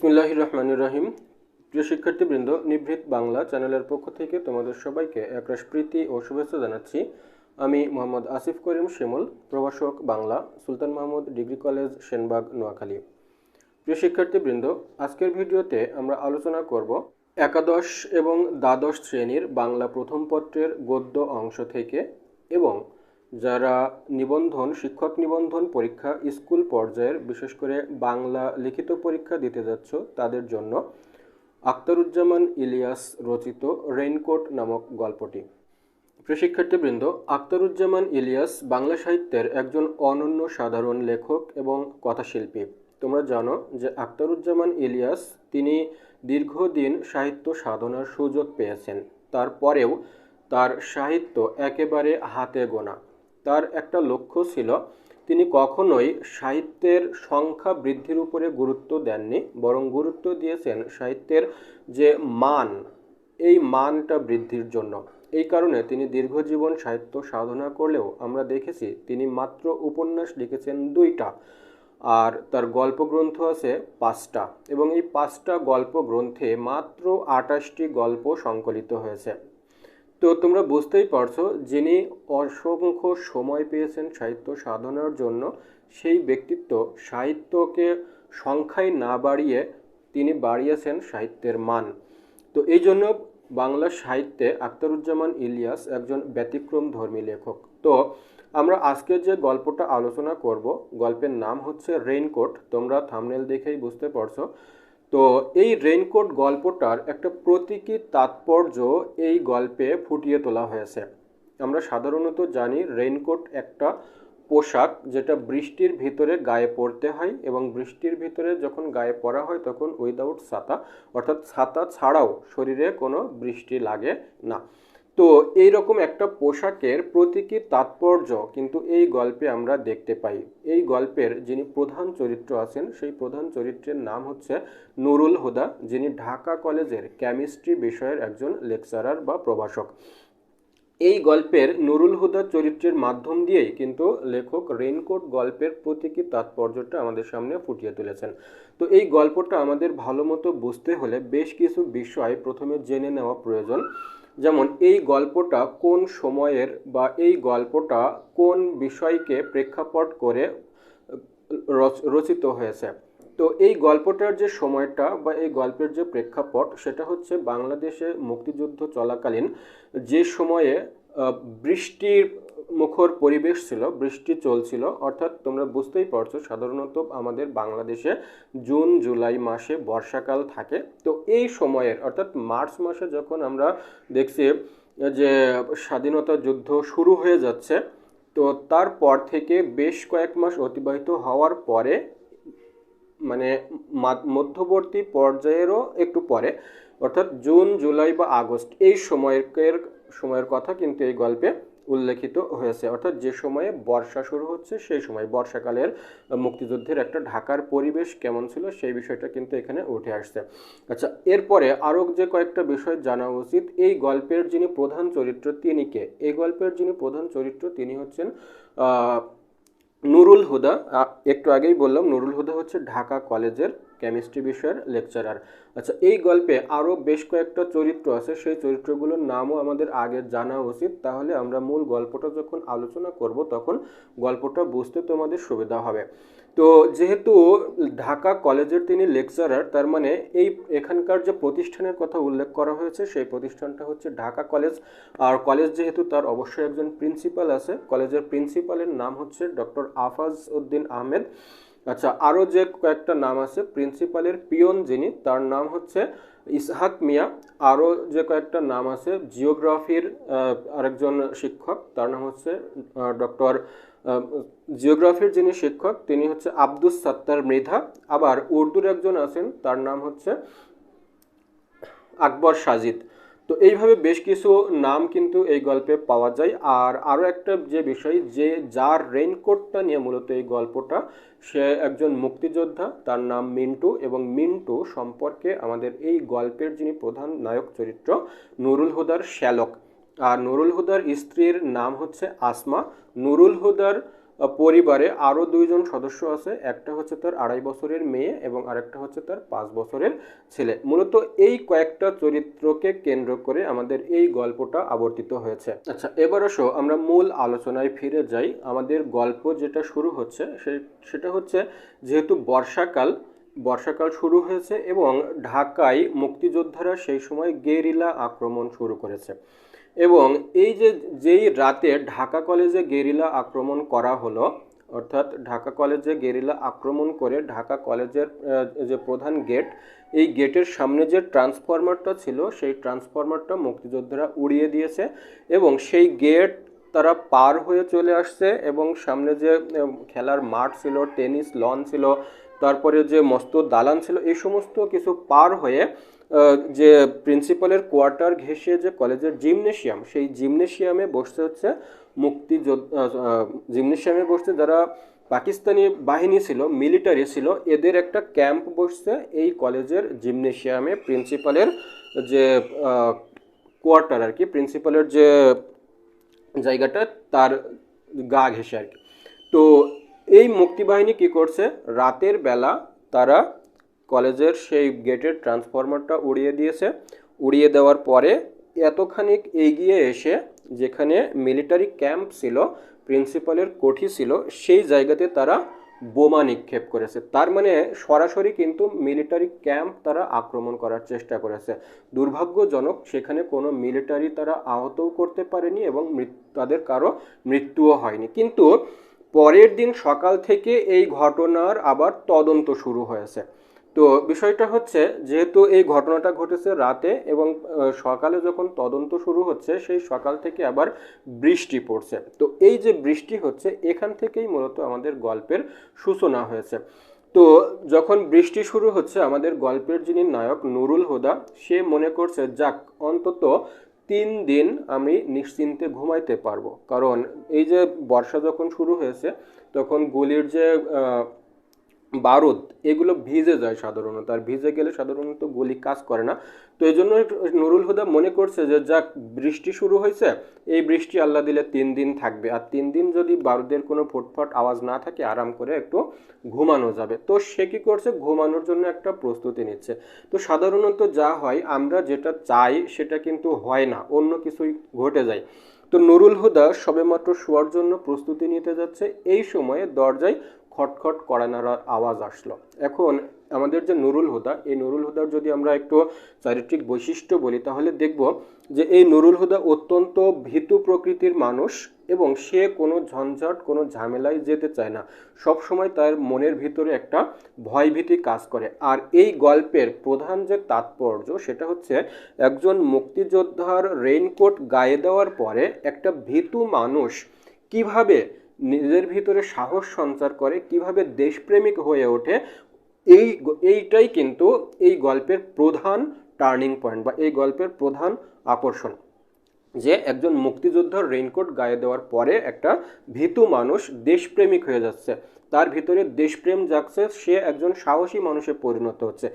বিসমিল্লাহির রহমানির রহিম। প্রিয় শিক্ষার্থীবৃন্দ, নিভৃত বাংলা চ্যানেলের পক্ষ থেকে তোমাদের সবাইকে একরাশ প্রীতি ও শুভেচ্ছা জানাচ্ছি। আমি মোহাম্মদ আসিফ করিম শিমুল, প্রভাষক বাংলা, সুলতান মাহমুদ ডিগ্রি কলেজ, সেনবাগ, নোয়াখালী। প্রিয় শিক্ষার্থীবৃন্দ, আজকের ভিডিওতে আমরা আলোচনা করব একাদশ এবং দ্বাদশ শ্রেণীর বাংলা প্রথম পত্রের গদ্য অংশ থেকে এবং যারা শিক্ষক নিবন্ধন পরীক্ষা স্কুল পর্যায়ের, বিশেষ করে বাংলা লিখিত পরীক্ষা দিতে যাচ্ছ তাদের জন্য আখতারুজ্জামান ইলিয়াস রচিত রেইনকোট নামক গল্পটি। প্রিয় শিক্ষার্থীবৃন্দ, আখতারুজ্জামান ইলিয়াস বাংলা সাহিত্যের একজন অনন্য সাধারণ লেখক এবং কথাশিল্পী। তোমরা জানো যে আখতারুজ্জামান ইলিয়াস তিনি দীর্ঘদিন সাহিত্য সাধনার সুযোগ পেয়েছেন, তারপরেও তার সাহিত্য একেবারে হাতে গোনা। তার একটা লক্ষ্য ছিল, তিনি কখনোই সাহিত্যের সংখ্যা বৃদ্ধির উপরে গুরুত্ব দেননি, বরং গুরুত্ব দিয়েছেন সাহিত্যের যে মান, এই মানটা বৃদ্ধির জন্য। এই কারণে তিনি দীর্ঘজীবন সাহিত্য সাধনা করলেও আমরা দেখেছি তিনি মাত্র উপন্যাস লিখেছেন 2টা, আর তার গল্প গ্রন্থ আছে 5টা, এবং এই 5টা গল্প গ্রন্থে মাত্র 28টি গল্প সংকলিত হয়েছে। তো তোমরা বুঝতেই পারছো, যিনি অসংখ্য সময় পেয়েছেন সাহিত্য সাধনার জন্য, সেই ব্যক্তিত্ব সাহিত্যকে সংখ্যায় না বাড়িয়ে তিনি বাড়িয়েছেন সাহিত্যের মান। তো এই জন্য বাংলা সাহিত্যে আখতারুজ্জামান ইলিয়াস একজন ব্যতিক্রমধর্মী লেখক। তো আমরা আজকে যে গল্পটা আলোচনা করব, গল্পের নাম হচ্ছে রেইনকোট। তোমরা থাম্বনেল দেখেই বুঝতে পারছো। তো এই রেইনকোট গল্পটার একটা প্রতীকী তাৎপর্য এই গল্পে ফুটিয়ে তোলা হয়েছে। আমরা সাধারণত জানি রেইনকোট একটা পোশাক, যেটা বৃষ্টির ভিতরে গায়ে পরতে হয়, এবং বৃষ্টির ভিতরে যখন গায়ে পরা হয় তখন উইদাউট ছাতা, অর্থাৎ ছাতা ছাড়াও শরীরে কোনো বৃষ্টি লাগে না। তো এইরকম একটা পোশাকের প্রতীকী তাৎপর্য কিন্তু এই গল্পে আমরা দেখতে পাই। এই গল্পের যিনি প্রধান চরিত্র আছেন, সেই প্রধান চরিত্রের নাম হচ্ছে নুরুল হুদা, যিনি ঢাকা কলেজের কেমিস্ট্রি বিষয়ের একজন লেকচারার বা প্রভাষক। এই গল্পের নুরুল হুদা চরিত্রের মাধ্যম দিয়েই কিন্তু লেখক রেইনকোট গল্পের প্রতীকী তাৎপর্যটা আমাদের সামনে ফুটিয়ে তুলেছেন। তো এই গল্পটা আমাদের ভালো মতো বুঝতে হলে বেশ কিছু বিষয় প্রথমে জেনে নেওয়া প্রয়োজন। যেমন এই গল্পটা কোন সময়ের বা এই গল্পটা কোন বিষয়কে প্রেক্ষাপট করে রচিত হয়েছে। তো এই গল্পটার যে সময়টা বা এই গল্পের যে প্রেক্ষাপট, সেটা হচ্ছে বাংলাদেশে মুক্তিযুদ্ধ চলাকালীন যে সময়ে বৃষ্টির মুখর পরিবেশ ছিল, বৃষ্টি চলছিল। অর্থাৎ তোমরা বুঝতেই পারছো, সাধারণত আমাদের বাংলাদেশে জুন জুলাই মাসে বর্ষাকাল থাকে। তো এই সময়ের অর্থাৎ মার্চ মাসে যখন আমরা দেখছি যে স্বাধীনতা যুদ্ধ শুরু হয়ে যাচ্ছে, তো তারপর থেকে বেশ কয়েক মাস অতিবাহিত হওয়ার পরে, মানে মধ্যবর্তী পর্যায়েরও একটু পরে, অর্থাৎ জুন জুলাই বা আগস্ট, এই সময়ের কথা কিন্তু এই গল্পে উল্লেখিত হয়েছে। অর্থাৎ যে সময়ে বর্ষা শুরু হচ্ছে, সেই সময় বর্ষাকালের মুক্তিযুদ্ধের একটা ঢাকার পরিবেশ কেমন ছিল সেই বিষয়টা কিন্তু এখানে উঠে আসছে। আচ্ছা, এরপরে আরও যে কয়েকটা বিষয় জানা উচিত। এই গল্পের যিনি প্রধান চরিত্র তিনি কে? এই গল্পের যিনি প্রধান চরিত্র তিনি হচ্ছেন নুরুল হুদা। একটু আগেই বললাম নুরুল হুদা হচ্ছে ঢাকা কলেজের কেমিস্ট্রি বিষয়ের লেকচারার। আচ্ছা, এই গল্পে আরও বেশ কয়েকটা চরিত্র আছে, সেই চরিত্রগুলোর নামও আমাদের আগে জানা উচিত, তাহলে আমরা মূল গল্পটা যখন আলোচনা করব তখন গল্পটা বুঝতে তোমাদের সুবিধা হবে। তো যেহেতু ঢাকা কলেজের তিনি লেকচারার, তার মানে এখানকার যে প্রতিষ্ঠানের কথা উল্লেখ করা হয়েছে সেই প্রতিষ্ঠানটা হচ্ছে ঢাকা কলেজ। আর কলেজ যেহেতু, তার অবশ্যই একজন প্রিন্সিপাল আছে। কলেজের প্রিন্সিপালের নাম হচ্ছে ডক্টর আফাজ উদ্দিন আহমেদ। আচ্ছা, আরও যে কয়েকটা নাম আছে, প্রিন্সিপালের পিয়ন যিনি, তার নাম হচ্ছে ইসহাক মিয়া। আরও যে কয়েকটা নাম আছে, জিওগ্রাফির আরেকজন শিক্ষক, তার নাম হচ্ছে জিওগ্রাফির যিনি শিক্ষক তিনি হচ্ছে আব্দুস সাত্তার মৃধা। আবার উর্দুর একজন আছেন, তার নাম হচ্ছে আকবর সাজিদ। তো এইভাবে বেশ কিছু নাম কিন্তু এই গল্পে পাওয়া যায়। আর আরও একটা যে বিষয়, যে যার রেইনকোটটা নিয়ে মূলত এই গল্পটা, সে একজন মুক্তিযোদ্ধা, তার নাম মিন্টু, এবং মিন্টু সম্পর্কে আমাদের এই গল্পের যিনি প্রধান নায়ক চরিত্র নুরুল হুদার শ্যালক। আর নুরুল হুদার স্ত্রীর নাম হচ্ছে আসমা। নুরুল হুদার পরিবারে আরও 2জন সদস্য আছে, একটা হচ্ছে তার 2.5 বছরের মেয়ে এবং আরেকটা হচ্ছে তার 5 বছরের ছেলে। মূলত এই কয়েকটা চরিত্রকে কেন্দ্র করে আমাদের এই গল্পটা আবর্তিত হয়েছে। আচ্ছা, এবার আসো আমরা মূল আলোচনায় ফিরে যাই। আমাদের গল্প যেটা শুরু হচ্ছে সেটা হচ্ছে, যেহেতু বর্ষাকাল শুরু হয়েছে এবং ঢাকায় মুক্তিযোদ্ধারা সেই সময় গেরিলা আক্রমণ শুরু করেছে। এবং এই যেই রাতে ঢাকা কলেজে গেরিলা আক্রমণ করা হলো, অর্থাৎ ঢাকা কলেজে গেরিলা আক্রমণ করে ঢাকা কলেজের যে প্রধান গেট, এই গেটের সামনে যে ট্রান্সফরমারটা ছিল সেই ট্রান্সফরমারটা মুক্তিযোদ্ধারা উড়িয়ে দিয়েছে এবং সেই গেট তারা পার হয়ে চলে আসছে এবং সামনে যে খেলার মাঠ ছিল, টেনিস লন ছিল, তারপরে যে মস্ত দালান ছিল, এই সমস্ত কিছু পার হয়ে যে প্রিন্সিপালের কোয়ার্টার ঘেঁষে যে কলেজের জিমনেশিয়াম, সেই জিমনেশিয়ামে বসতে হচ্ছে জিমনেশিয়ামে বসতে যারা পাকিস্তানি বাহিনী ছিল, মিলিটারি ছিল, এদের একটা ক্যাম্প বসছে এই কলেজের জিমনেশিয়ামে। প্রিন্সিপালের যে কোয়ার্টার আর কি, প্রিন্সিপালের যে জায়গাটা তার গা ঘেঁষে আর কি। তো এই মুক্তিবাহিনী কি করছে, রাতের বেলা তারা কলেজের সেই গেটের ট্রান্সফরমারটা উড়িয়ে দিয়েছে। উড়িয়ে দেওয়ার পরে এতখানি এগিয়ে এসে যেখানে মিলিটারি ক্যাম্প ছিল, প্রিন্সিপালের কোঠি ছিল, সেই জায়গাতে তারা বোমা নিক্ষেপ করেছে। তার মানে সরাসরি কিন্তু মিলিটারি ক্যাম্প তারা আক্রমণ করার চেষ্টা করেছে। দুর্ভাগ্যজনক, সেখানে কোনো মিলিটারি তারা আহতও করতে পারেনি এবং তাদের কারো মৃত্যুও হয়নি। কিন্তু পরের দিন সকাল থেকে এই ঘটনার আবার তদন্ত শুরু হয়েছে। তো বিষয়টা হচ্ছে, যেহেতু এই ঘটনাটা ঘটেছে রাতে এবং সকালে যখন তদন্ত শুরু হচ্ছে, সেই সকাল থেকে আবার বৃষ্টি পড়ছে। তো এই যে বৃষ্টি হচ্ছে, এখান থেকেই মূলত আমাদের গল্পের সূচনা হয়েছে। তো যখন বৃষ্টি শুরু হচ্ছে, আমাদের গল্পের যিনি নায়ক নুরুল হুদা, সে মনে করছে যাক অন্তত 3 দিন আমি নিশ্চিন্তে ঘুমাইতে পারবো। কারণ এই যে বর্ষা যখন শুরু হয়েছে, তখন গুলির যে বারুদ, এগুলো ভিজে যায় সাধারণত, আর ভিজে গেলে সাধারণত গুলি কাজ করে না। তো এই জন্য নুরুল হুদা মনে করছে যে যাক বৃষ্টি শুরু হয়েছে, এই বৃষ্টি আল্লাহ দিলে 3 দিন থাকবে, আর 3 দিন যদি বারুদের কোনো ফুটফাট আওয়াজ না থাকে, আরাম করে একটু ঘুমানো যাবে। তো সে কি করছে, ঘুমানোর জন্য একটা প্রস্তুতি নিচ্ছে। তো সাধারণত যা হয়, আমরা যেটা চাই সেটা কিন্তু হয় না, অন্য কিছুই ঘটে যায়। তো নুরুল হুদা সবেমাত্র শোয়ার জন্য প্রস্তুতি নিতে যাচ্ছে, এই সময়ে দরজায় খটখট কড়া নাড়ার আওয়াজ আসলো। এখন আমাদের যে নুরুল হুদা, এই নুরুল হুদার যদি আমরা একটু চারিত্রিক বৈশিষ্ট্য বলি, তাহলে দেখব যে এই নুরুল হুদা অত্যন্ত ভীতু প্রকৃতির মানুষ এবং সে কোনো ঝঞ্ঝাট, কোনো ঝামেলায় যেতে চায় না। সব সময় তার মনের ভিতরে একটা ভয়ভীতি কাজ করে। আর এই গল্পের প্রধান যে তাৎপর্য, সেটা হচ্ছে একজন মুক্তিযোদ্ধার রেইনকোট গায়ে দেওয়ার পরে একটা ভীতু মানুষ কিভাবে নিজের ভিতরে সাহস সঞ্চার করে, কিভাবে দেশপ্রেমিক হয়ে ওঠে, এইটাই কিন্তু এই গল্পের প্রধান টার্নিং পয়েন্ট বা এই গল্পের প্রধান আকর্ষণ, যে একজন মুক্তিযোদ্ধার রেইনকোট গায়ে দেওয়ার পরে একটা ভীতু মানুষ দেশপ্রেমিক হয়ে যাচ্ছে, তার ভিতরে দেশপ্রেম জাগছে, সে একজন সাহসী মানুষে পরিণত হচ্ছে।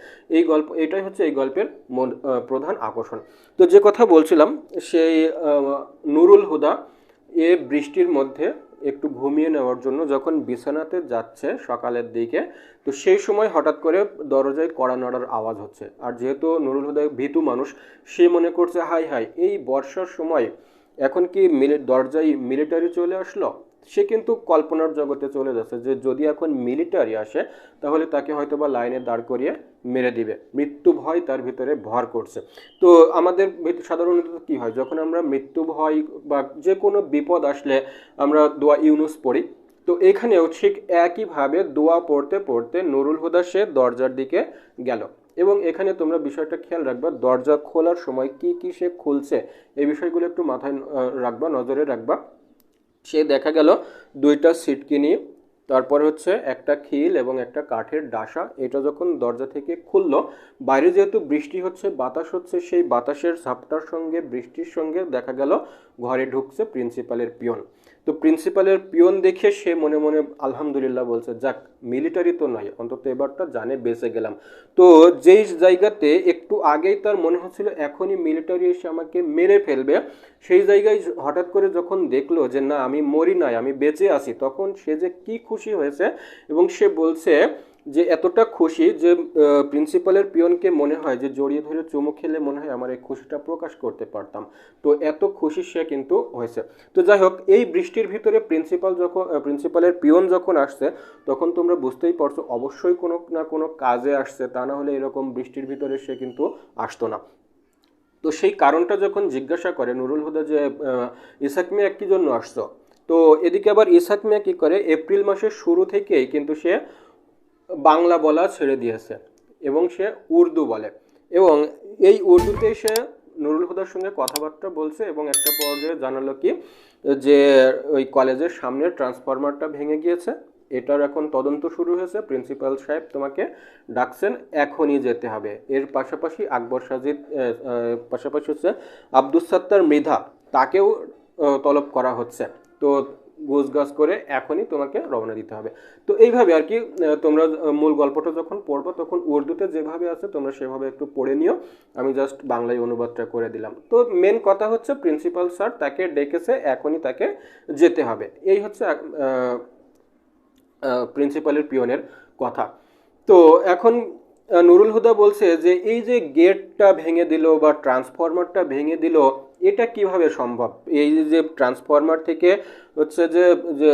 এটাই হচ্ছে এই গল্পের প্রধান আকর্ষণ। তো যে কথা বলছিলাম, সেই নুরুল হুদা বৃষ্টির মধ্যে একটু ঘুমিয়ে নেওয়ার জন্য যখন বিছানাতে যাচ্ছে সকালের দিকে, তো সেই সময় হঠাৎ করে দরজায় কড়া নাড়ার আওয়াজ হচ্ছে। আর যেহেতু নুরুল হুদা ভীতু মানুষ, সে মনে করছে হাই হাই, এই বর্ষার সময় এখন কি দরজায় মিলিটারি চলে আসলো। সে কিন্তু কল্পনার জগতে চলে যাচ্ছে যে যদি এখন মিলিটারি আসে, তাহলে তাকে হয়তো বা লাইনে দাঁড় করিয়ে মেরে দিবে। মৃত্যু ভয় তার ভিতরে ভর করছে। তো আমাদের সাধারণত কি হয়, যখন আমরা মৃত্যু ভয় বা যে কোনো বিপদ আসলে আমরা দোয়া ইউনুস পড়ি। তো এখানেও ঠিক একইভাবে দোয়া পড়তে পড়তে নুরুল হুদা সে দরজার দিকে গেল। এবং এখানে তোমরা বিষয়টা খেয়াল রাখবা, দরজা খোলার সময় কি কি সে খুলছে, এই বিষয়গুলো একটু মাথায় রাখবা, নজরে রাখবা। সে দেখা গেল 2টা সিটকিনি, তারপরে হচ্ছে একটা খিল এবং একটা কাঠের ডাসা। এটা যখন দরজা থেকে খুললো, বাইরে যেহেতু বৃষ্টি হচ্ছে, বাতাস হচ্ছে, সেই বাতাসের ঝাপটার সঙ্গে বৃষ্টির সঙ্গে দেখা গেল ঘরে ঢুকছে প্রিন্সিপালের পিয়ন। তো তো প্রিন্সিপালের পিয়ন দেখে সে মনে মনে আলহামদুলিল্লাহ বলছে, যাক মিলিটারি তো নয়, অন্তত এবারটা জানে বেঁচে গেলাম। তো যেই জায়গাতে একটু আগেই তার মনে হচ্ছিল এখনই মিলিটারি এসে আমাকে মেরে ফেলবে, সেই জায়গায় হঠাৎ করে যখন দেখলো যে না আমি মরি নাই, আমি বেঁচে আছি, তখন সে যে কি খুশি হয়েছে। এবং সে বলছে যে এতটা খুশি যে প্রিন্সিপালের পিয়নকে মনে হয় যে জড়িয়ে ধরে চুমু খেলে মনে হয় আমার এই খুশিটা প্রকাশ করতে পারতাম। তো এত খুশি সে কিন্তু হয়েছে। তো যাই হোক, এই বৃষ্টির ভিতরে প্রিন্সিপালের পিয়ন যখন আসছে, তখন তোমরা বুঝতেই পারছো অবশ্যই কোনো না কোনো কাজে আসছে, তা না হলে এরকম বৃষ্টির ভিতরে সে কিন্তু আসতো না। তো সেই কারণটা যখন জিজ্ঞাসা করে নুরুল হুদা যে ইসাক মিয়া কি জন্য আসছো, তো এদিকে আবার ইসাক মিয়া কি করে, এপ্রিল মাসের শুরু থেকেই কিন্তু সে বাংলা বলা ছেড়ে দিয়েছে এবং সে উর্দু বলে। এবং এই উর্দুতেই সে নুরুল হুদার সঙ্গে কথাবার্তা বলছে এবং একটা পর্যায়ে জানালো কি যে ওই কলেজের সামনের ট্রান্সফরমারটা ভেঙে গিয়েছে, এটার এখন তদন্ত শুরু হয়েছে, প্রিন্সিপাল সাহেব তোমাকে ডাকছেন, এখনই যেতে হবে। এর পাশাপাশি আকবর সাজিদ পাশাপাশি হচ্ছে আব্দুস সাত্তার মৃধা, তাকেও তলব করা হচ্ছে। তো গোছগাছ করে এখনই তোমাকে রওনা দিতে হবে। তো এইভাবে আর কি তোমরা মূল গল্পটা যখন পড়বো তখন উর্দুতে যেভাবে আছে তোমরা সেভাবে একটু পড়ে নিও, আমি জাস্ট বাংলায় অনুবাদটা করে দিলাম। তো মেন কথা হচ্ছে প্রিন্সিপাল স্যার তাকে ডেকেছে, এখনই তাকে যেতে হবে, এই হচ্ছে প্রিন্সিপালের পিয়নের কথা। তো এখন নুরুল হুদা বলছে যে এই যে গেটটা ভেঙে দিল বা ট্রান্সফরমারটা ভেঙে দিল, এটা কিভাবে সম্ভব? এই যে ট্রান্সফরমার থেকে হচ্ছে যে যে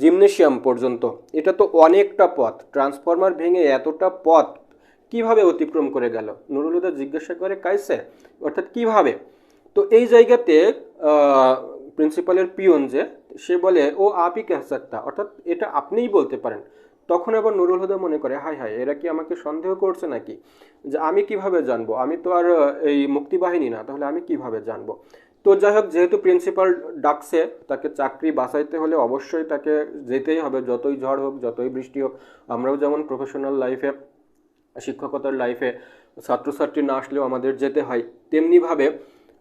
জিমনেশিয়াম পর্যন্ত, এটা তো অনেকটা পথ, ট্রান্সফরমার ভেঙে এতটা পথ কিভাবে অতিক্রম করে গেল? নুরুল হুদা জিজ্ঞাসা করে কাইসে, অর্থাৎ কিভাবে। তো এই জায়গাতে প্রিন্সিপালের পিয়ন যে সে বলে ও আপই কে সকতা, অর্থাৎ এটা আপনিই বলতে পারেন। তখন আবার নুরুল হুদা মনে করে হাই হাই, এরা কি আমাকে সন্দেহ করছে নাকি, যে আমি কিভাবে জানবো, আমি তো আর এই মুক্তিবাহিনী না, তাহলে আমি কিভাবে জানবো। তো যাই হোক, যেহেতু প্রিন্সিপাল ডাকছে, তাকে চাকরি বাঁচাইতে হলে অবশ্যই তাকে যেতেই হবে, যতই ঝড় হোক যতই বৃষ্টি হোক। আমরাও যেমন প্রফেশনাল লাইফে, শিক্ষকতার লাইফে ছাত্রছাত্রী না আসলেও আমাদের যেতে হয়, তেমনিভাবে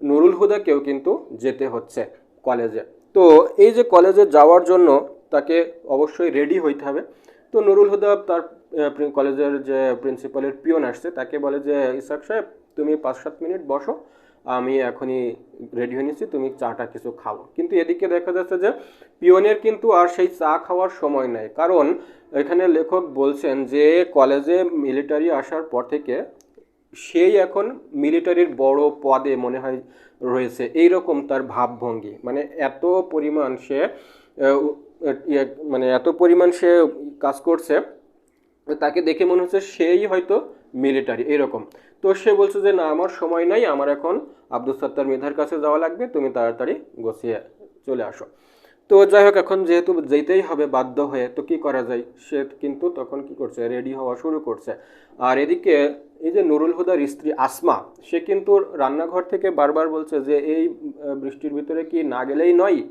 নুরুল হুদাকেও কিন্তু যেতে হচ্ছে কলেজে। তো এই যে কলেজে যাওয়ার জন্য তাকে অবশ্যই রেডি হইতে হবে। তো নুরুল হুদা তার কলেজের যে প্রিন্সিপালের পিয়ন আসছে তাকে বলে যে ইসাক সাহেব তুমি 5-7 মিনিট বসো, আমি এখনই রেডি হয়ে নিচ্ছি, তুমি চাটা কিছু খাও। কিন্তু এদিকে দেখা যাচ্ছে যে পিয়নের কিন্তু আর সেই চা খাওয়ার সময় নাই, কারণ এখানে লেখক বলছেন যে কলেজে মিলিটারি আসার পর থেকে সেই এখন মিলিটারির বড় পদে মনে হয় রয়েছে, এইরকম তার ভাবভঙ্গি। মানে এত পরিমাণ সে মানে এত পরিমাণ সে কাজ করছে, তাকে দেখে মনে হচ্ছে সেই হয়তো মিলিটারি এরকম। তো সে বলছে যে না আমার সময় নাই, আমার এখন আব্দুল সত্তার মৃধার কাছে যাওয়া লাগবে, তুমি তাড়াতাড়ি গোছিয়ে চলে আসো। তো যাই হোক, এখন যেহেতু যেতেই হবে বাধ্য হয়ে, তো কি করা যায়, সে কিন্তু তখন কি করছে, রেডি হওয়া শুরু করছে। আর এদিকে এই যে নুরুল হুদার স্ত্রী আসমা, সে কিন্তু রান্নাঘর থেকে বারবার বলছে যে এই বৃষ্টির ভিতরে কি না গেলেই নয়।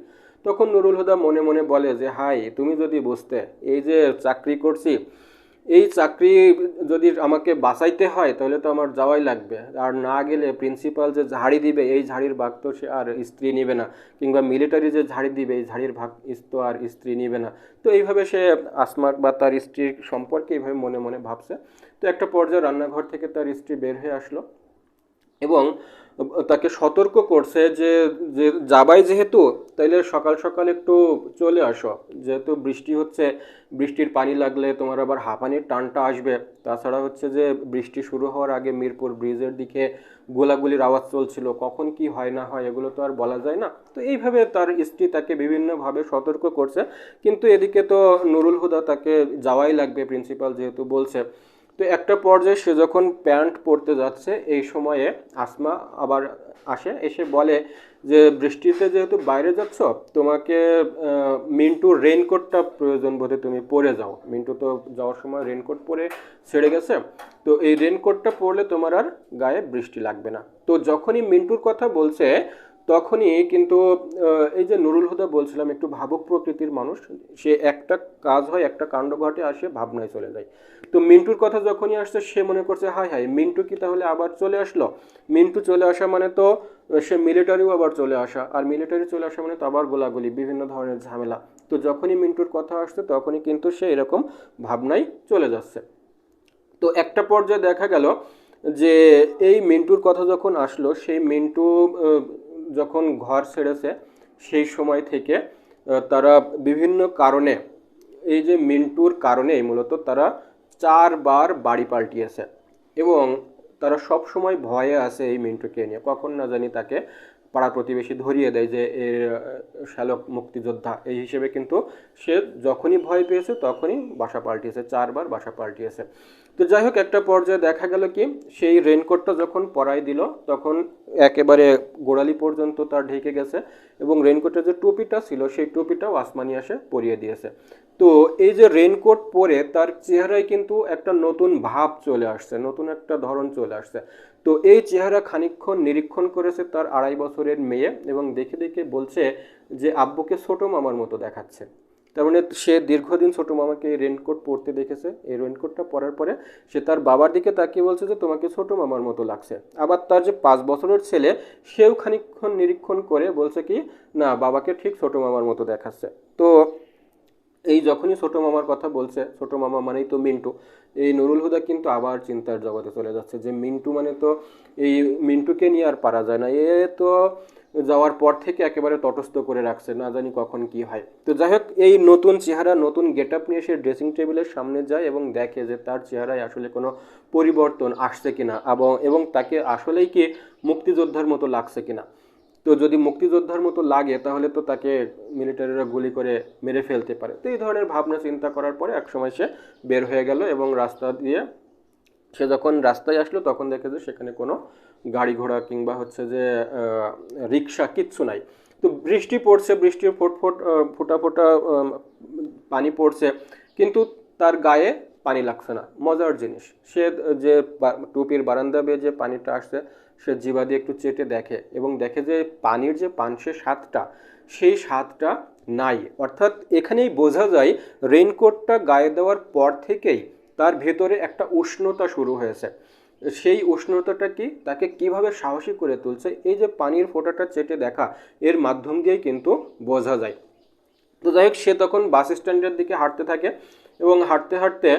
তখন নুরুল হুদা মনে মনে বলে যে হাই, তুমি যদি বুঝতে, এই যে চাকরি করছি, এই চাকরি যদি আমাকে বাঁচাইতে হয় তাহলে তো আমার যাওয়াই লাগবে, আর না গেলে প্রিন্সিপাল যে ঝাড়ি দিবে এই ঝাড়ির ভাগ তো সে আর স্ত্রী নিবে না, কিংবা মিলিটারি যে ঝাড়ি দিবে এই ঝাড়ির ভাগ তো আর স্ত্রী নিবে না। তো এইভাবে সে আসমা বা তার স্ত্রীর সম্পর্কে এইভাবে মনে মনে ভাবছে। তো একটা পর্যায়ে রান্নাঘর থেকে তার স্ত্রী বের হয়ে আসলো এবং তাকে সতর্ক করছে যে যে যাবাই যেহেতু, তাইলে সকাল সকাল একটু চলে আসো, যেহেতু বৃষ্টি হচ্ছে, বৃষ্টির পানি লাগলে তোমার আবার হাঁপানির টানটা আসবে। তাছাড়া হচ্ছে যে বৃষ্টি শুরু হওয়ার আগে মিরপুর ব্রিজের দিকে গোলাগুলির আওয়াজ চলছিল, কখন কি হয় না হয় এগুলো তো আর বলা যায় না। তো এইভাবে তার স্ত্রী তাকে বিভিন্নভাবে সতর্ক করছে, কিন্তু এদিকে তো নুরুল হুদা তাকে যাওয়াই লাগবে, প্রিন্সিপাল যেহেতু বলছে। তো একটা পর্যায়ে সে যখন প্যান্ট পরতে যাচ্ছে, এই সময়ে আসমা আবার আসে, এসে বলে যে বৃষ্টিতে যেহেতু বাইরে যাচ্ছ, তোমাকে মিন্টুর রেইনকোটটা প্রয়োজন বোধে তুমি পরে যাও, মিন্টু তো যাওয়ার সময় রেইনকোট পরে ছেড়ে গেছে, তো এই রেইনকোটটা পরলে তোমার আর গায়ে বৃষ্টি লাগবে না। তো যখনই মিন্টুর কথা বলছে, তখনই কিন্তু এই যে নুরুল হুদা বলছিলাম একটু ভাবুক প্রকৃতির মানুষ, সে একটা কাজ হয়, একটা কাণ্ড ঘটে, আসে ভাবনায় চলে যায়। তো মিন্টুর কথা যখনই আসছে সে মনে করছে হায় হায় মিন্টু কি তাহলে আবার চলে আসলো। মিন্টু চলে আসা মানে তো সে মিলিটারিও আবার চলে আসা, আর মিলিটারি চলে আসা মানে তো আবার গোলাগুলি, বিভিন্ন ধরনের ঝামেলা। তো যখনই মিন্টুর কথা আসছে তখনই কিন্তু সে এরকম ভাবনায় চলে যাচ্ছে। তো একটা পর্যায়ে দেখা গেল যে এই মিন্টুর কথা যখন আসলো, সেই মিন্টু যখন ঘর ছেড়েছে সেই সময় থেকে তারা বিভিন্ন কারণে, এই যে মিন্টুর কারণেই মূলত তারা 4বার বাড়ি পাল্টিয়েছে। এবং তারা সব সময় ভয়ে আছে এই মিন্টুকে নিয়ে, কখন না জানি তাকে পাড়া প্রতিবেশী ধরিয়ে দেয় যে এর শ্যালক মুক্তিযোদ্ধা, এই হিসেবে কিন্তু সে যখনই ভয় পেয়েছে তখনই বাসা পাল্টিয়েছে, 4বার বাসা পাল্টিয়েছে। তো যাই হোক, একটা পর্যায়ে দেখা গেল কি সেই রেনকোটটা যখন পরাই দিল তখন একেবারে গোড়ালি পর্যন্ত তার ঢেকে গেছে, এবং রেনকোটের যে টুপিটা ছিল সেই টুপিটাও আসমানি এসে পরিয়ে দিয়েছে। তো এই যে রেনকোট পরে তার চেহারায় কিন্তু একটা নতুন ভাব চলে আসছে, নতুন একটা ধরন চলে আসছে। তো এই চেহারা খানিকক্ষণ নিরীক্ষণ করেছে তার 2.5 বছরের মেয়ে, এবং দেখে দেখে বলছে যে আব্বুকে ছোট মামার মতো দেখাচ্ছে। তার মানে সে দীর্ঘদিন ছোট মামাকে এই রেনকোট পরতে দেখেছে, এই রেনকোটটা পরার পরে সে তার বাবার দিকে তাকিয়ে বলছে যে তোমাকে ছোট মামার মতো লাগছে। আবার তার যে 5 বছরের ছেলে, সেও খানিকক্ষণ নিরীক্ষণ করে বলছে কি না বাবাকে ঠিক ছোট মামার মতো দেখাচ্ছে। তো এই যখনই ছোট মামার কথা বলছে, ছোট মামা মানেই তো মিন্টু, এই নুরুল হুদা কিন্তু আবার চিন্তার জগতে চলে যাচ্ছে যে মিন্টু মানে তো, এই মিন্টুকে নিয়ে আর পারা যায় না, এ তো যাওয়ার পর থেকে একেবারে তটস্থ করে রাখছে, না জানি কখন কি হয়। তো যাই হোক, এই নতুন চেহারা নতুন গেট আপ নিয়ে সে ড্রেসিং টেবিলের সামনে যায় এবং দেখে যে তার চেহারায় আসলে কোনো পরিবর্তন আসছে কিনা, এবং তাকে আসলেই কি মুক্তিযোদ্ধার মতো লাগছে কিনা। তো যদি মুক্তিযোদ্ধার মতো লাগে তাহলে তো তাকে মিলিটারিরা গুলি করে মেরে ফেলতে পারে। তো এই ধরনের ভাবনা চিন্তা করার পরে একসময় সে বের হয়ে গেল, এবং রাস্তা দিয়ে সে যখন রাস্তায় আসলো তখন দেখে যে সেখানে কোনো গাড়ি ঘোড়া কিংবা হচ্ছে যে রিক্সা কিচ্ছু নাই। তো বৃষ্টি পড়ছে, বৃষ্টির ফোট ফোটা ফোটা পানি পড়ছে, কিন্তু তার গায়ে পানি লাগছে না। মজার জিনিস, সে যে টুপির বারান্দা বেয়ে যে পানিটা আসছে সে জিভা দিয়ে একটু চেটে দেখে, এবং দেখে যে পানির যে পানসে স্বাদটা, সেই স্বাদটা নাই। অর্থাৎ এখানেই বোঝা যায় রেইনকোটটা গায়ে দেওয়ার পর থেকেই তার ভেতরে একটা উষ্ণতা শুরু হয়েছে। সেই উষ্ণতাটা কি তাকে কিভাবে সাহসী করে তুলছে, এই যে পানির ফোঁটাটা চেটে দেখা, এর মাধ্যম দিয়েই কিন্তু বোঝা যায়। তো যাই হোক, সে তখন বাস স্ট্যান্ডের দিকে হাঁটতে থাকে, এবং হাঁটতে হাঁটতে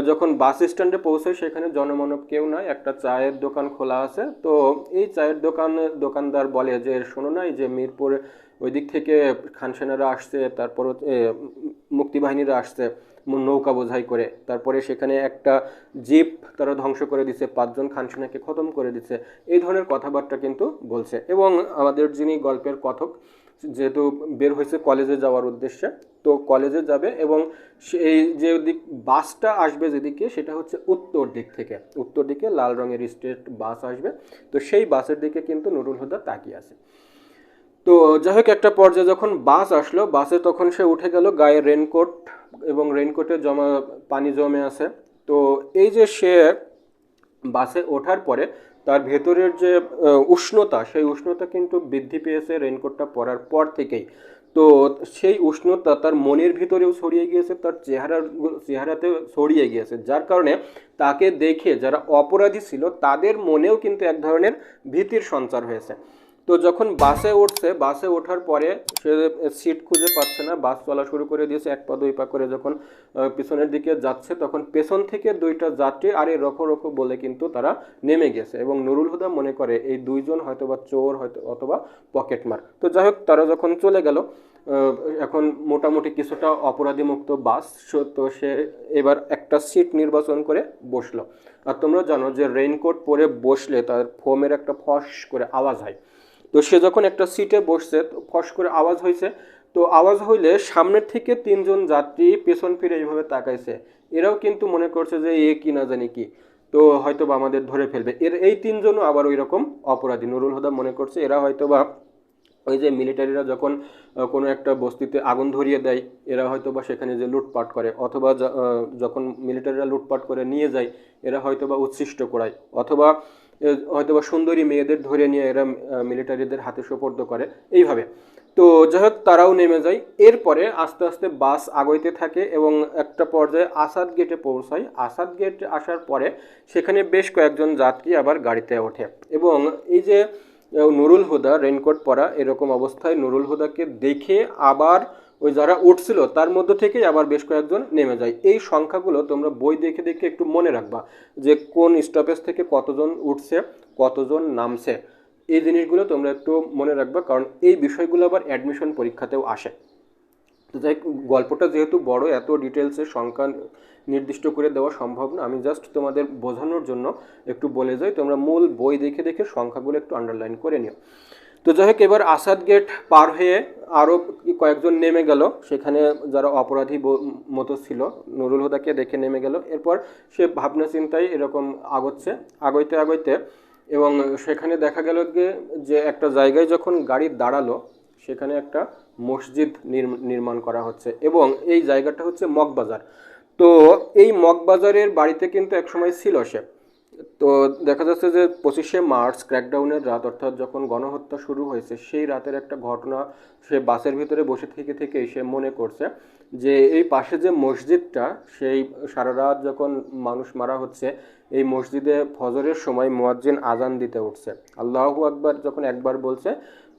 যখন বাস স্ট্যান্ডে পৌঁছায় সেখানে জনমানব কেউ নাই, একটা চায়ের দোকান খোলা আছে। তো এই চায়ের দোকানদার বলে যে শোনো না, এই যে মিরপুর ওই দিক থেকে খানসেনারা আসছে, তারপর মুক্তিবাহিনীরা আসছে নৌকা বোঝাই করে, তারপরে সেখানে একটা জিপ তারা ধ্বংস করে দিচ্ছে, 5 জন খানসেনাকে খতম করে দিচ্ছে, এই ধরনের কথাবার্তা কিন্তু বলছে। এবং আমাদের যিনি গল্পের কথক, যেহেতু বের হয়েছে কলেজে যাওয়ার উদ্দেশ্যে, তো কলেজে যাবে, এবং সেই যে দিক বাসটা আসবে যেদিকে, সেটা হচ্ছে উত্তর দিক থেকে, উত্তর দিকে লাল রঙের স্টেট বাস আসবে। তো সেই বাসের দিকে কিন্তু নুরুল হুদা তাকিয়ে আছে। তো যাই হোক, একটা পর্যায়ে যখন বাস আসলো, বাসে তখন সে উঠে গেল, গায়ে রেনকোট, এবং রেনকোটে পানি জমে আছে। তো এই যে সে বাসে ওঠার পরে তার ভেতরের যে উষ্ণতা, সেই উষ্ণতা কিন্তু বৃদ্ধি পেয়েছে রেনকোটটা পরার পর থেকেই। তো সেই উষ্ণতা তার মনের ভিতরেও ছড়িয়ে গিয়েছে, তার চেহারাতেও ছড়িয়ে গিয়েছে, যার কারণে তাকে দেখে যারা অপরাধী ছিল তাদের মনেও কিন্তু এক ধরনের ভীতির সঞ্চার হয়েছে। তো যখন বাসে উঠছে, বাসে ওঠার পরে সে সিট খুঁজে পাচ্ছে না, বাস চলা শুরু করে দিয়েছে 1 পা 2 পা করে। যখন পিছনের দিকে যাচ্ছে তখন পেছন থেকে 2টা যাত্রী আরে রখো রখো বলে কিন্তু তারা নেমে গেছে, এবং নুরুল হুদা মনে করে এই 2জন হয়তোবা চোর, হয়তো অথবা পকেটমার। তো যাই হোক, তারা যখন চলে গেল, এখন মোটামুটি কিছুটা অপরাধী মুক্ত বাস, তো সে এবার একটা সিট নির্বাচন করে বসলো। আর তোমরা জানো যে রেইনকোট পরে বসলে তার ফোমের একটা ফস করে আওয়াজ হয়। তো সে যখন একটা সিটে বসছে, তো ফস করে আওয়াজ হয়েছে। তো আওয়াজ হইলে সামনের থেকে 3জন যাত্রী পেছন ফিরে এইভাবে তাকাইছে, এরাও কিন্তু মনে করছে যে এ কি না জানি কি, তো হয়তো বা আমাদের ধরে ফেলবে। এই 3জনও আবার ওই রকম অপরাধী, নুরুল হুদা মনে করছে এরা হয়তো বা ওই যে মিলিটারিরা যখন কোনো একটা বস্তিতে আগুন ধরিয়ে দেয়, এরা হয়তো বা সেখানে যে লুটপাট করে, অথবা যখন মিলিটারিরা লুটপাট করে নিয়ে যায় এরা হয়তো বা উচ্ছিষ্ট করায়, অথবা হয়তোবা সুন্দরী মেয়েদের ধরে নিয়ে এরা মিলিটারিদের হাতে সোপর্দ করে এইভাবে। তো যাই হোক, তারাও নেমে যায়। এরপরে আস্তে আস্তে বাস আগাইতে থাকে এবং একটা পর্যায়ে আসাদ গেটে পৌঁছায়। আসাদ গেট আসার পরে সেখানে বেশ কয়েকজন যাত্রী আবার গাড়িতে ওঠে এবং এই যে নুরুল হুদা রেইনকোট পরা এরকম অবস্থায় নুরুল হুদাকে দেখে আবার ওই যারা উঠছিল তার মধ্য থেকেই আবার বেশ কয়েকজন নেমে যায়। এই সংখ্যাগুলো তোমরা বই দেখে দেখে একটু মনে রাখবা যে কোন স্টপেজ থেকে কতজন উঠছে, কতজন নামছে। এই জিনিসগুলো তোমরা একটু মনে রাখবা, কারণ এই বিষয়গুলো আবার অ্যাডমিশন পরীক্ষাতেও আসে। তো যাই গল্পটা যেহেতু বড়, এত ডিটেলসে সংখ্যা নির্দিষ্ট করে দেওয়া সম্ভব না, আমি জাস্ট তোমাদের বোঝানোর জন্য একটু বলে যাই। তোমরা মূল বই দেখে দেখে সংখ্যাগুলো একটু আন্ডারলাইন করে নিও। তো যাই হোক, এবার আসাদ গেট পার হয়ে আরও কয়েকজন নেমে গেল, সেখানে যারা অপরাধী মতো ছিল নুরুল হুদাকে দেখে নেমে গেল। এরপর সে ভাবনা চিন্তায় এরকম আগোচ্ছে, আগইতে আগইতে এবং সেখানে দেখা গেল যে একটা জায়গায় যখন গাড়ি দাঁড়ালো সেখানে একটা মসজিদ নির্মাণ করা হচ্ছে এবং এই জায়গাটা হচ্ছে মগবাজার। তো এই মগবাজারের বাড়িতে কিন্তু একসময় ছিল সে। তো দেখা যাচ্ছে যে 25শে মার্চ ক্র্যাকডাউনের রাত, অর্থাৎ যখন গণহত্যা শুরু হয়েছে সেই রাতের একটা ঘটনা সে বাসের ভিতরে বসে থেকে থেকেই সে মনে করছে যে এই পাশে যে মসজিদটা, সেই সারা রাত যখন মানুষ মারা হচ্ছে এই মসজিদে ফজরের সময় মুয়াজ্জিন আজান দিতে উঠছে, আল্লাহু আকবার যখন একবার বলছে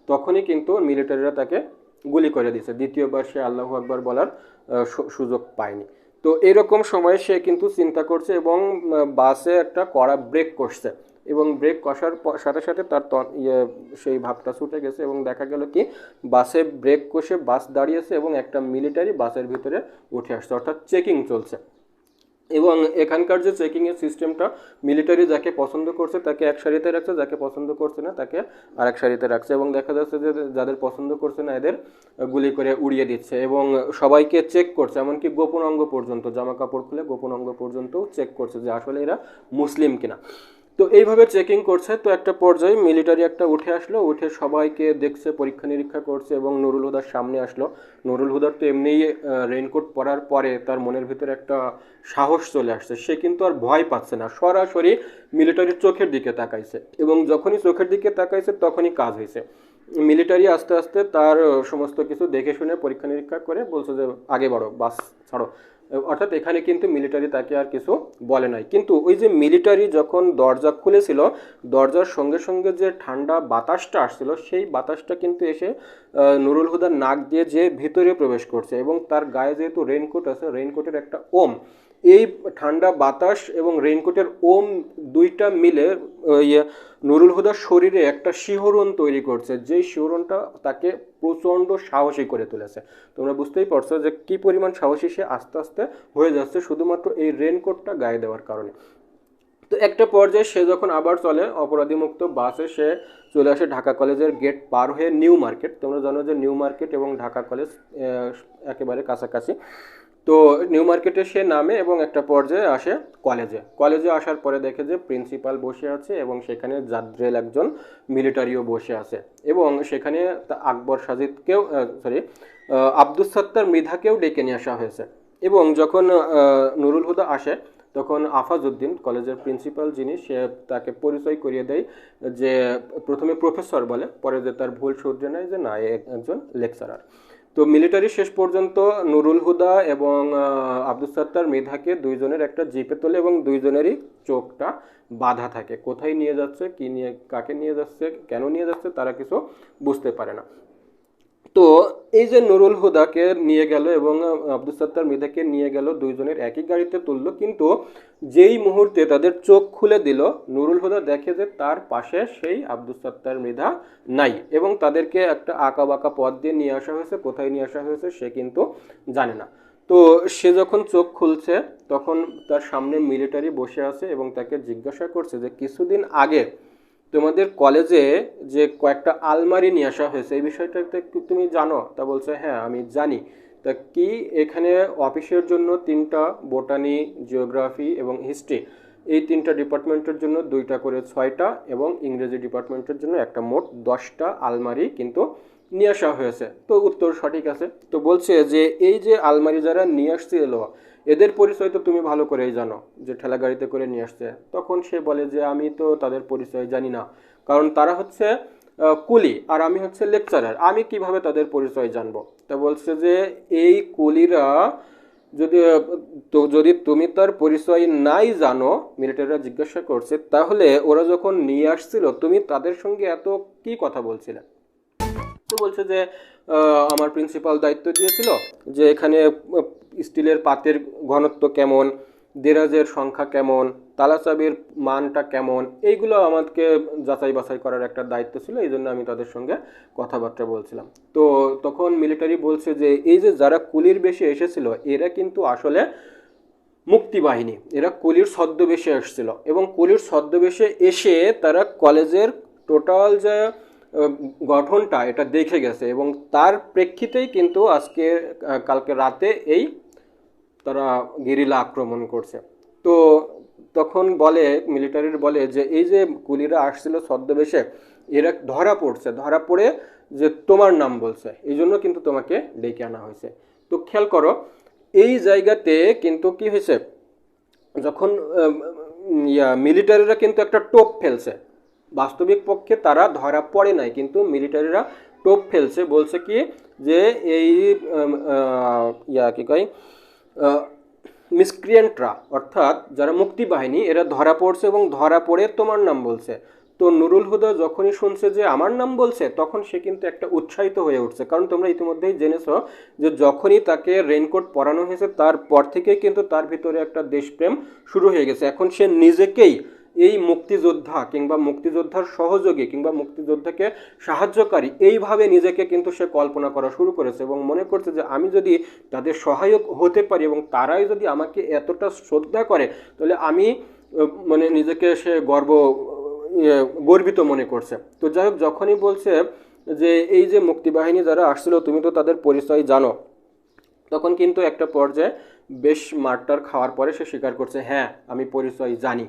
তখনই কিন্তু মিলিটারিরা তাকে গুলি করে দিয়েছে। দ্বিতীয়বার সে আল্লাহু আকবার বলার সুযোগ পায়নি। তো এরকম সময় সে কিন্তু চিন্তা করছে এবং বাসে একটা কড়া ব্রেক কষছে এবং ব্রেক কষার সাথে সাথে তার সেই ভাবটা ছুটে গেছে এবং দেখা গেল কি বাসে ব্রেক কষে বাস দাঁড়িয়েছে এবং একটা মিলিটারি বাসের ভিতরে উঠে আসছে, অর্থাৎ চেকিং চলছে। এবং এখানকার যে চেকিংয়ের সিস্টেমটা, মিলিটারি যাকে পছন্দ করছে তাকে এক সারিতে রাখছে, যাকে পছন্দ করছে না তাকে আরেক সারিতে রাখছে এবং দেখা যাচ্ছে যে যাদের পছন্দ করছে না এদের গুলি করে উড়িয়ে দিচ্ছে এবং সবাইকে চেক করছে, এমনকি গোপন অঙ্গ পর্যন্ত, জামা কাপড় খুলে গোপন অঙ্গ পর্যন্ত চেক করছে যে আসলে এরা মুসলিম কিনা। তো এইভাবে চেকিং করছে। তো একটা পর্যায়ে মিলিটারি একটা উঠে আসলো, উঠে সবাইকে দেখছে, পরীক্ষা নিরীক্ষা করছে এবং নুরুল হুদার সামনে আসলো। নুরুল হুদার তো এমনিই রেইনকোট পরার পরে তার মনের ভিতরে একটা সাহস চলে আসছে, সে কিন্তু আর ভয় পাচ্ছে না, সরাসরি মিলিটারির চোখের দিকে তাকাইছে এবং যখনই চোখের দিকে তাকাইছে তখনই কাজ হয়েছে। মিলিটারি আস্তে আস্তে তার সমস্ত কিছু দেখে শুনে পরীক্ষা নিরীক্ষা করে বলছে যে আগে বাড়ো, বাস ছাড়ো। অর্থাৎ এখানে কিন্তু মিলিটারি তাকে আর কিছু বলে নাই, কিন্তু ওই যে মিলিটারি যখন দরজা খুলেছিল দরজার সঙ্গে সঙ্গে যে ঠান্ডা বাতাসটা আসছিল সেই বাতাসটা কিন্তু এসে নুরুল হুদার নাক দিয়ে যে ভিতরে প্রবেশ করছে এবং তার গায়ে যেহেতু রেইনকোট আছে, রেইনকোটের একটা ওম, এই ঠান্ডা বাতাস এবং রেইনকোটের ওম দুইটা মিলে নুরুল হুদার শরীরে একটা শিহরণ তৈরি করছে, যেই শিহরণটা তাকে প্রচণ্ড সাহসী করে তুলেছে। তোমরা বুঝতেই পারছো যে কি পরিমাণ সাহসী সে আস্তে আস্তে হয়ে যাচ্ছে শুধুমাত্র এই রেইনকোটটা গায়ে দেওয়ার কারণে। তো একটা পর্যায়ে সে যখন আবার চলে অপরাধীমুক্ত বাসে, সে চলে আসে ঢাকা কলেজের গেট পার হয়ে নিউ মার্কেট। তোমরা জানো যে নিউ মার্কেট এবং ঢাকা কলেজ একেবারে কাছাকাছি। তো নিউ মার্কেটে সে নামে এবং একটা পর্যায়ে আসে কলেজে। কলেজে আসার পরে দেখে যে প্রিন্সিপাল বসে আছে এবং সেখানে জাদ্রেল একজন মিলিটারিও বসে আছে এবং সেখানে আকবর সাজিদকেও আব্দুস সাত্তার মৃধাকেও ডেকে নিয়ে আসা হয়েছে। এবং যখন নুরুল হুদা আসে তখন আফাজউদ্দিন কলেজের প্রিন্সিপাল যিনি, সে তাকে পরিচয় করিয়ে দেয় যে প্রথমে প্রফেসর বলে, পরে যে তার ভুল শুধরে নেয় যে না একজন লেকচারার। তো মিলিটারি শেষ পর্যন্ত নুরুল হুদা এবং আব্দুস সাত্তার মৃধাকে দুইজনের একটা জিপে তোলে এবং দুইজনেরই চোখটা বাধা থাকে, কোথায় নিয়ে যাচ্ছে, কি নিয়ে, কাকে নিয়ে যাচ্ছে, কেন নিয়ে যাচ্ছে তারা কিছু বুঝতে পারে না। তো এই যে নুরুল হুদাকে নিয়ে গেল এবং আব্দুস সাত্তার মৃধাকে নিয়ে গেল, দুইজনের একই গাড়িতে তুললো, কিন্তু যেই মুহূর্তে তাদের চোখ খুলে দিল নুরুল হুদা দেখে যে তার পাশে সেই আব্দুস সাত্তার মৃধা নাই এবং তাদেরকে একটা আঁকা বাঁকা পথ দিয়ে নিয়ে আসা হয়েছে, কোথায় নিয়ে আসা হয়েছে সে কিন্তু জানে না। তো সে যখন চোখ খুলছে তখন তার সামনে মিলিটারি বসে আছে এবং তাকে জিজ্ঞাসা করছে যে কিছুদিন আগে তোমাদের কলেজে যে কয়েকটা আলমারি নিয়ে আসা হয়েছে এই বিষয়টা তুমি জানো? তা বলছে হ্যাঁ আমি জানি। তা কি এখানে অফিসের জন্য 3টা, বোটানি, জিওগ্রাফি এবং হিস্ট্রি, এই 3টা ডিপার্টমেন্টের জন্য 2টা করে 6টা এবং ইংরেজি ডিপার্টমেন্টের জন্য একটা, মোট 10টা আলমারি কিন্তু নিয়ে আসা হয়েছে। তো উত্তর সঠিক আছে। তো বলছে যে এই যে আলমারি যারা নিয়ে আসছিল এদের পরিচয় তো তুমি ভালো করেই জানো, যে ঠেলা গাড়িতে করে নিয়ে আসছে। তখন সে বলে যে আমি তো তাদের পরিচয় জানি না, কারণ তারা হচ্ছে কুলি আর আমি হচ্ছে লেকচারার, আমি কিভাবে তাদের পরিচয় জানবো। তা বলছে যে এই কুলিরা যদি যদি তুমি তার পরিচয় নাই জানো, মিলিটারিরা জিজ্ঞাসা করছে, তাহলে ওরা যখন নিয়ে আসছিল তুমি তাদের সঙ্গে এত কি কথা বলছিলে। তো বলছে যে আমার প্রিন্সিপাল দায়িত্ব দিয়েছিল যে এখানে স্টিলের পাতের ঘনত্ব কেমন, দেরাজের সংখ্যা কেমন, তালাচাবির মানটা কেমন, এইগুলো আমাকে যাচাই বাছাই করার একটা দায়িত্ব ছিল, এই জন্য আমি তাদের সঙ্গে কথাবার্তা বলছিলাম। তো তখন মিলিটারি বলছে যে এই যে যারা কুলির বেশে এসেছিল এরা কিন্তু আসলে মুক্তিবাহিনী, এরা কুলির ছদ্মবেশে এসেছিল এবং কুলির ছদ্মবেশে এসে তারা কলেজের টোটাল যে গঠনটা এটা দেখে গেছে এবং তার প্রেক্ষিতেই কিন্তু আজকে কালকে রাতে এই তারা গেরিলা আক্রমণ করছে। তো তখন বলে মিলিটারির বলে যে এই যে কুলিরা আসছিল ছদ্মবেশে, এরা ধরা পড়ে যে তোমার নাম বলছে, এই জন্য কিন্তু তোমাকে ডেকে আনা হয়েছে। তো খেয়াল করো এই জায়গাতে কিন্তু কি হয়েছে, যখন মিলিটারিরা কিন্তু একটা টোপ ফেলছে, বাস্তবিক পক্ষে তারা ধরা পড়ে নাই, কিন্তু মিলিটারিরা টোপ ফেলছে, বলছে কি যে এই কি কয় মিসক্রিয়েন্টরা অর্থাৎ যারা মুক্তিবাহিনী এরা ধরা পড়ছে এবং ধরা পড়ে তোমার নাম বলছে। তো নুরুল হুদা যখনই শুনছে যে আমার নাম বলছে তখন সে কিন্তু একটা উৎসাহিত হয়ে উঠছে, কারণ তোমরা ইতিমধ্যেই জেনেছো যে যখনই তাকে রেইনকোট পরানো হয়েছে তারপর থেকেই কিন্তু তার ভিতরে একটা দেশপ্রেম শুরু হয়ে গেছে। এখন সে নিজেকেই এই মুক্তিযোদ্ধা কিংবা মুক্তিযোদ্ধার সহযোগী কিংবা মুক্তিযোদ্ধাকে সাহায্যকারী এইভাবে নিজেকে কিন্তু সে কল্পনা করা শুরু করেছে এবং মনে করছে যে আমি যদি তাদের সহায়ক হতে পারি এবং তারাই যদি আমাকে এতটা শ্রদ্ধা করে তাহলে আমি মানে নিজেকে সে গর্বিত মনে করছে। তো যাই হোক, যখনই বলছে যে এই যে মুক্তিবাহিনী যারা আসছিল তুমি তো তাদের পরিচয় জানো, তখন কিন্তু একটা পর্যায়ে বেশ মারটার খাওয়ার পরে সে স্বীকার করছে হ্যাঁ আমি পরিচয় জানি,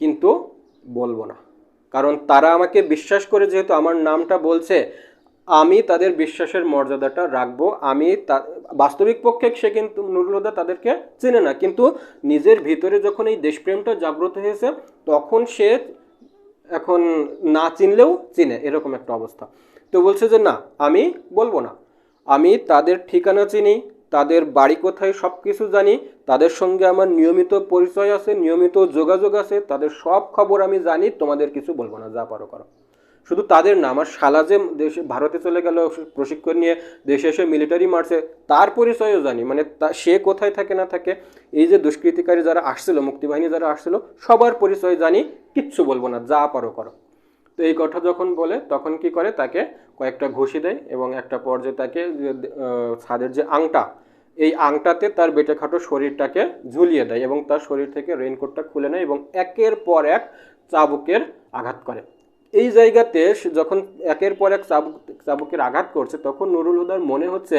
কিন্তু বলবো না, কারণ তারা আমাকে বিশ্বাস করে যেহেতু আমার নামটা বলছে আমি তাদের বিশ্বাসের মর্যাদাটা রাখবো। আমি বাস্তবিক পক্ষে সে কিন্তু নুরুল হুদা তাদেরকে চেনে না, কিন্তু নিজের ভিতরে যখন এই দেশপ্রেমটা জাগ্রত হয়েছে তখন সে এখন না চিনলেও চিনে, এরকম একটা অবস্থা। তো বলছে যে না আমি বলবো না, আমি তাদের ঠিকানা চিনি, তাদের বাড়ি কোথায় সব কিছু জানি, তাদের সঙ্গে আমার নিয়মিত পরিচয় আছে, নিয়মিত যোগাযোগ আছে, তাদের সব খবর আমি জানি, তোমাদের কিছু বলবো না, যা পারো করো। শুধু তাদের না, আমার শালা যে দেশে ভারতে চলে গেল প্রশিক্ষণ নিয়ে, দেশে এসে মিলিটারি মারছে, তার পরিচয়ও জানি, মানে সে কোথায় থাকে না থাকে, এই যে দুষ্কৃতিকারী যারা আসছিল, মুক্তিবাহিনী যারা আসছিল, সবার পরিচয় জানি, কিচ্ছু বলবো না, যা পারো করো। তো এই কথা যখন বলে তখন কি করে, তাকে কয়েকটা ঘুষি দেয় এবং একটা পর্যায়ে তাকে ছাদের যে আংটা, এই আংটাতে তার বেটেখাটো শরীরটাকে ঝুলিয়ে দেয় এবং তার শরীর থেকে রেইনকোটটা খুলে নেয় এবং একের পর এক চাবুকের আঘাত করে। এই জায়গাতে যখন একের পর এক চাবুকের আঘাত করছে তখন নুরুল হুদার মনে হচ্ছে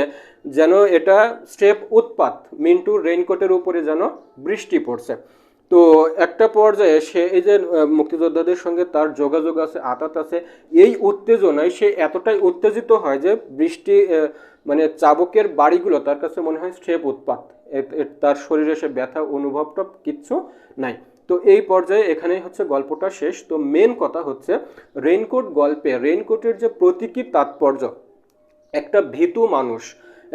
যেন এটা স্টেপ উৎপাত, মিন্টুর রেইনকোটের উপরে যেন বৃষ্টি পড়ছে। তো একটা পর্যায়ে সে এই যে মুক্তিযোদ্ধাদের সঙ্গে তার যোগাযোগ আছে, আতাত আছে, এই উত্তেজনায় সে এতটাই উত্তেজিত হয় যে বৃষ্টি মানে চাবুকের বাড়িগুলো তার কাছে মনে হয় স্টেপ উৎপাত, তার শরীরে সে ব্যথা অনুভবটা কিচ্ছু নাই। তো এই পর্যায়ে এখানেই হচ্ছে গল্পটা শেষ। তো মেন কথা হচ্ছে রেইনকোট গল্পে রেইনকোটের যে প্রতীকী তাৎপর্য, একটা ভীতু মানুষ,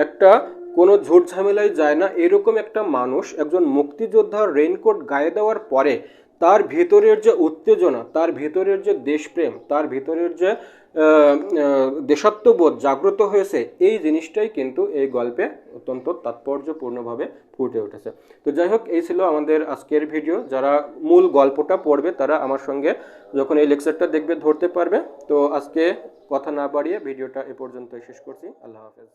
একটা কোনো ঝুট ঝামেলায় যায় না এরকম একটা মানুষ একজন মুক্তিযোদ্ধার রেইনকোট গায়ে দেওয়ার পরে তার ভিতরের যে উত্তেজনা, তার ভিতরের যে দেশপ্রেম, তার ভিতরের যে দেশাত্মবোধ জাগ্রত হয়েছে, এই জিনিসটাই কিন্তু এই গল্পে অত্যন্ত তাৎপর্যপূর্ণভাবে ফুটে উঠেছে। তো যাই হোক, এই ছিল আমাদের আজকের ভিডিও। যারা মূল গল্পটা পড়বে তারা আমার সঙ্গে যখন এই লেকচারটা দেখবে ধরতে পারবে। তো আজকে কথা না বাড়িয়ে ভিডিওটা এ পর্যন্তই শেষ করছি। আল্লাহ হাফেজ।